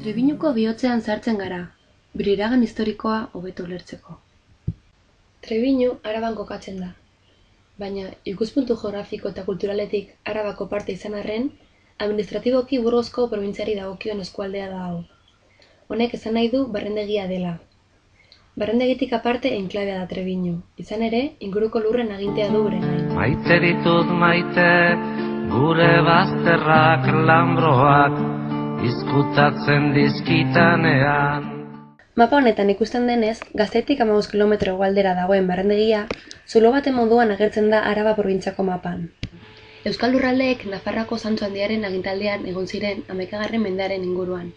Trebiñuko bihotzean sartzen gara, bere iragan historikoa hobeto ulertzeko. Trebiñu Araban kokatzen da, baina ikuspuntu geografiko eta kulturaletik Arabako parte izan arren, administratiboki Burgosko probintziari dagokion eskualdea da hau. Honek esan nahi du barrendegia dela. Barrendegitik aparte enklabea da Trebiñu, izan ere, inguruko lurren agintea du bere gain. Maite ditut maite, gure bazterrak lambroak, izkutatzen dizkitanean. Mapa honetan ikusten denez, Gazteitik 15 kilometro hegoaldera dagoen barrendegia, zulo baten moduan agertzen da Araba probintziako mapan. Euskal Lurraldeek Nafarroako Santsu Handiaren agintaldian egon ziren 11. mendearen inguruan.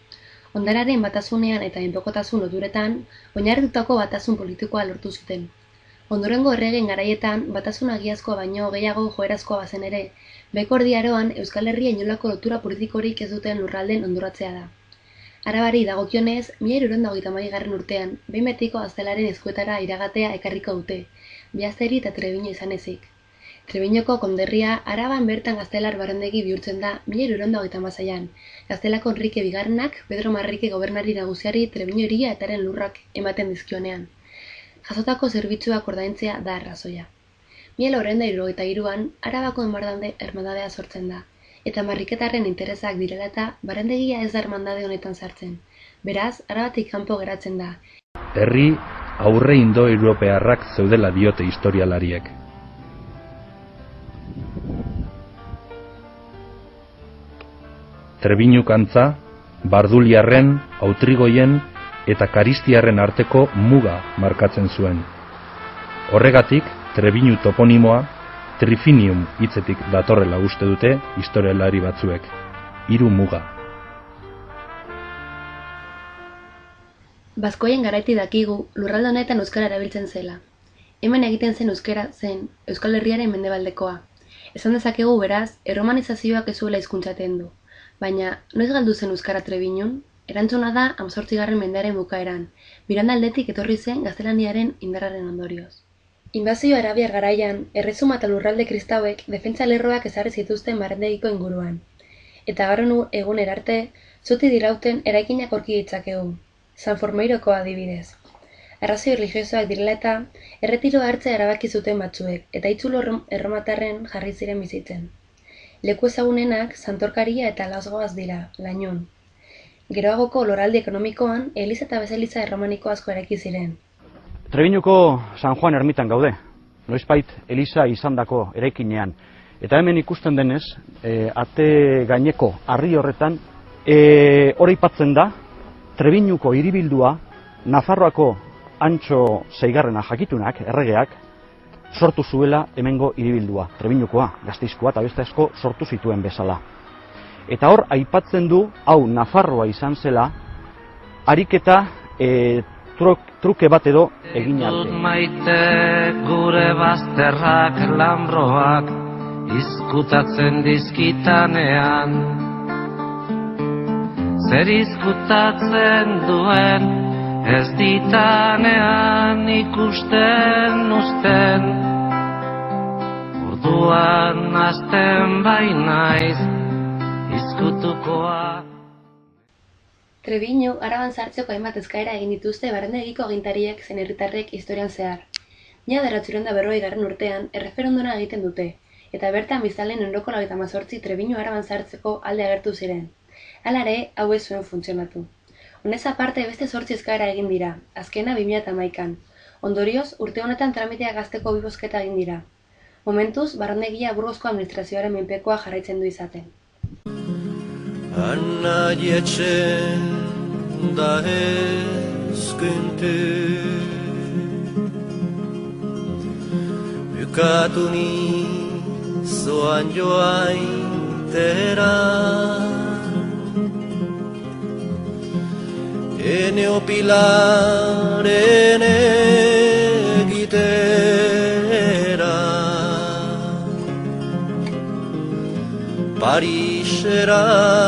Ondararen batasunean eta enpekotasun loturetan, oinarritutako batasun politikoa lortu zuten. Ondorengo erregeen garaietan, batasun agiazkoa baino gehiago joerazkoa bazen ere, Bekordi Aroan Euskal Herria inolako lotura politikorik ez duten lurralden hondoratzea da. Arabari dagokionez, 1722. urtean, behin betiko Gaztelaren eskuetara iragatea ekarriko dute, Bihazteri eta Trebiñu izan ezik. Trebiñoko konderria Araban bertan gaztelar barrendegi bihurtzen da 1726an, Gaztelako Enrike Bigarrenak Pedro Marrike gobernari nagusiari Trebiñu hiria etaren lurrak ematen dizkionean. Jasotako zerbitzuak ordaintzea da arrazoia. 1973an Arabako enbardande hermandadea sortzen da, eta marriketarren interesak direla eta barrendegia ez da hermandade honetan sartzen. Beraz, Arabatik kanpo geratzen da. Herri aurre indo-europearrak zeudela diote historialariek. Trebiñuk antza, Barduliarren, Autrigoien eta Karistiarren arteko muga markatzen zuen. Horregatik, Trebiñu toponimoa Trifinium hitzetik datorrela uste dute historialari batzuek, 3 muga. Baskoien garaiti dakigu lurralde honetan euskara erabiltzen zela. Hemen egiten zen euskara zen Euskal Herriaren mendebaldekoa. Esan dezakegu beraz, erromanizazioak ez zuela hizkuntzaten du. Baina, noiz galdu zen euskara Trebiñun? Erantzuna da 18. mendearen bukaeran, Miranda aldetik etorri zen gaztelaniaren indarraren ondorioz. Inbazio arabiar garaian, errezuma eta lurralde kristauek defentsa lerroak ezarri zituzten barrendegiko inguruan. Eta gaur egun arte, zuti dirauten eraikinak aurki ditzakegu. San Formeiroko adibidez. Arrazoi religiosoak direla eta erretiroa hartzea erabaki zuten batzuek, eta itzulo erromatarren jarri ziren bizitzen. Leku ezagunenak Santorkaria eta Lasgoaz dira, Lañun. Geroagoko loraldi ekonomikoan, eliza eta bezeliza erromaniko asko eraiki ziren. Trebiñuko San Juan ermitan gaude, noizbait eliza izandako eraikinean. Eta hemen ikusten denez, ate gaineko harri horretan, hori aipatzen da, Trebiñuko hiribildua, Nafarroako Antxo 6. jakitunak, erregeak, sortu zuela hemengo hiribildua, Trebiñukoa, Gasteizkoa eta beste asko sortu zituen bezala. Eta hor aipatzen du, hau Nafarroa izan zela, ariketa truke bat edo egin arte. Maite gure bazterrak lambroak, izkutatzen dizkitanean. Zer izkutatzen duen, ez ditanean ikusten uzten. Orduan hasten bainaiz, izkutukoa. Trebiñu Araban sartzeko hainbat eskaera egin dituzte barrendegiko agintariek zein herritarrek historian zehar. 1940 urtean erreferenduma egiten dute, eta bertan biztanleen 198 Trebiñu Araban sartzeko alde agertu ziren. Hala ere, hau ez zuen funtzionatu. Honez aparte beste 8 eskaera egin dira, azkena 2011an. Ondorioz, urte honetan tramiteak hasteko 2 bozketa egin dira. Momentuz, barrendegia Burgosko administrazioaren menpekoa jarraitzen du izaten. Anaietxen da ezkuntu Bukatu nizoan joaitera Ene opilaren egitera Parisera